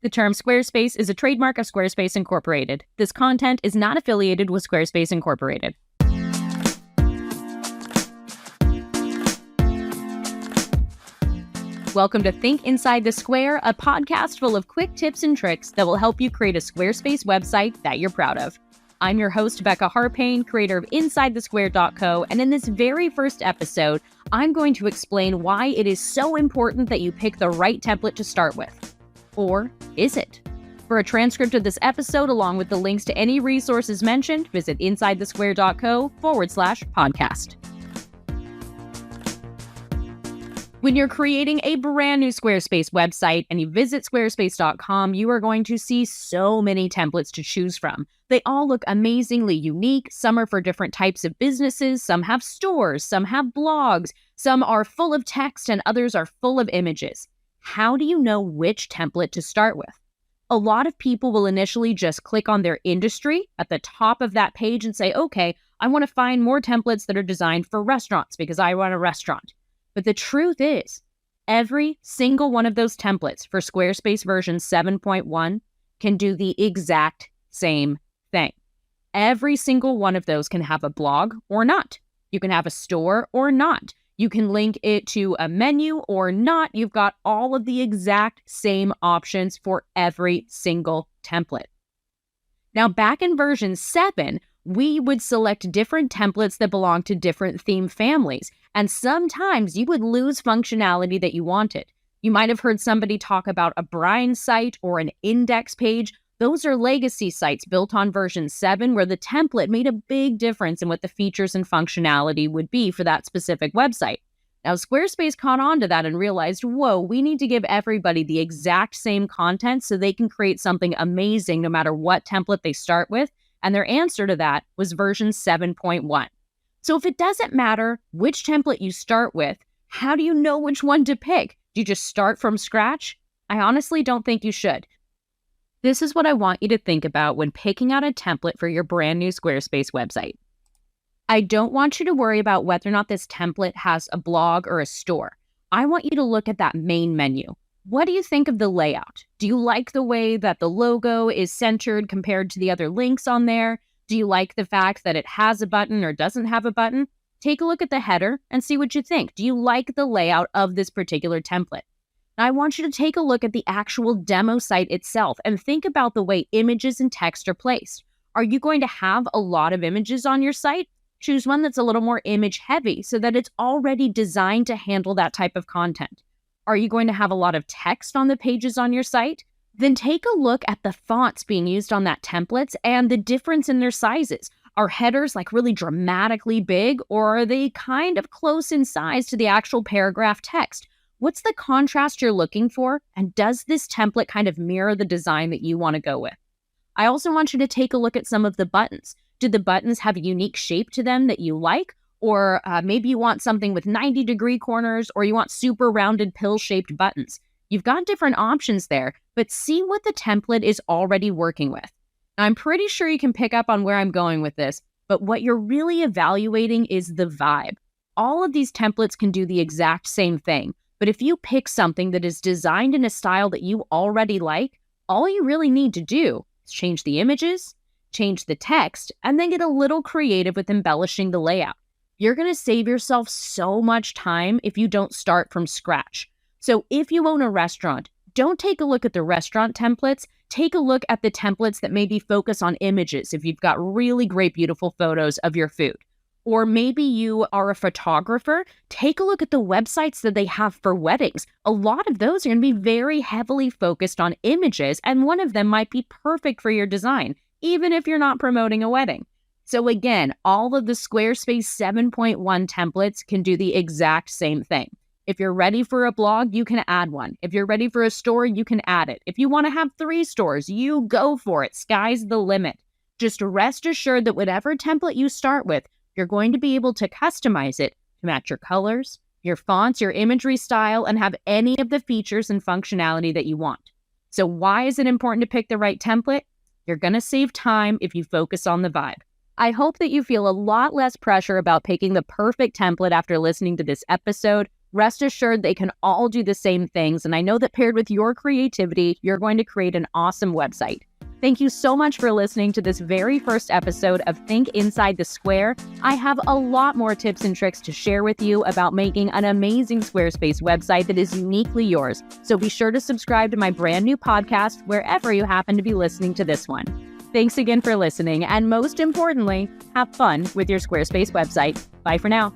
The term Squarespace is a trademark of Squarespace Incorporated. This content is not affiliated with Squarespace Incorporated. Welcome to Think Inside the Square, a podcast full of quick tips and tricks that will help you create a Squarespace website that you're proud of. I'm your host, Becca Harpain, creator of InsideTheSquare.co, and in this very first episode, I'm going to explain why it is so important that you pick the right template to start with. Or is it? For a transcript of this episode, along with the links to any resources mentioned, visit InsideTheSquare.co/podcast. When you're creating a brand new Squarespace website and you visit squarespace.com, you are going to see so many templates to choose from. They all look amazingly unique. Some are for different types of businesses. Some have stores. Some have blogs. Some are full of text and others are full of images. How do you know which template to start with? A lot of people will initially just click on their industry at the top of that page and say, okay, I want to find more templates that are designed for restaurants because I run a restaurant. But the truth is, every single one of those templates for Squarespace version 7.1 can do the exact same thing. Every single one of those can have a blog or not. You can have a store or not. You can link it to a menu or not. You've got all of the exact same options for every single template. Now, back in version 7, we would select different templates that belong to different theme families. And sometimes you would lose functionality that you wanted. You might have heard somebody talk about a brine site or an index page. Those are legacy sites built on version 7 where the template made a big difference in what the features and functionality would be for that specific website. Now, Squarespace caught on to that and realized, whoa, we need to give everybody the exact same content so they can create something amazing no matter what template they start with. And their answer to that was version 7.1. So if it doesn't matter which template you start with, how do you know which one to pick? Do you just start from scratch? I honestly don't think you should. This is what I want you to think about when picking out a template for your brand new Squarespace website. I don't want you to worry about whether or not this template has a blog or a store. I want you to look at that main menu. What do you think of the layout? Do you like the way that the logo is centered compared to the other links on there? Do you like the fact that it has a button or doesn't have a button? Take a look at the header and see what you think. Do you like the layout of this particular template? Now, I want you to take a look at the actual demo site itself and think about the way images and text are placed. Are you going to have a lot of images on your site? Choose one that's a little more image heavy so that it's already designed to handle that type of content. Are you going to have a lot of text on the pages on your site? Then take a look at the fonts being used on that templates and the difference in their sizes. Are headers like really dramatically big, or are they kind of close in size to the actual paragraph text? What's the contrast you're looking for? And does this template kind of mirror the design that you want to go with? I also want you to take a look at some of the buttons. Do the buttons have a unique shape to them that you like? Or maybe you want something with 90-degree corners, or you want super rounded pill-shaped buttons. You've got different options there, but see what the template is already working with. Now, I'm pretty sure you can pick up on where I'm going with this, but what you're really evaluating is the vibe. All of these templates can do the exact same thing, but if you pick something that is designed in a style that you already like, all you really need to do is change the images, change the text, and then get a little creative with embellishing the layout. You're going to save yourself so much time if you don't start from scratch. So if you own a restaurant, don't take a look at the restaurant templates. Take a look at the templates that maybe focus on images if you've got really great, beautiful photos of your food. Or maybe you are a photographer. Take a look at the websites that they have for weddings. A lot of those are going to be very heavily focused on images, and one of them might be perfect for your design, even if you're not promoting a wedding. So again, all of the Squarespace 7.1 templates can do the exact same thing. If you're ready for a blog, you can add one. If you're ready for a store, you can add it. If you want to have 3 stores, you go for it. Sky's the limit. Just rest assured that whatever template you start with, you're going to be able to customize it to match your colors, your fonts, your imagery style, and have any of the features and functionality that you want. So why is it important to pick the right template? You're going to save time if you focus on the vibe. I hope that you feel a lot less pressure about picking the perfect template after listening to this episode. Rest assured, they can all do the same things. And I know that paired with your creativity, you're going to create an awesome website. Thank you so much for listening to this very first episode of Think Inside the Square. I have a lot more tips and tricks to share with you about making an amazing Squarespace website that is uniquely yours. So be sure to subscribe to my brand new podcast wherever you happen to be listening to this one. Thanks again for listening, and most importantly, have fun with your Squarespace website. Bye for now.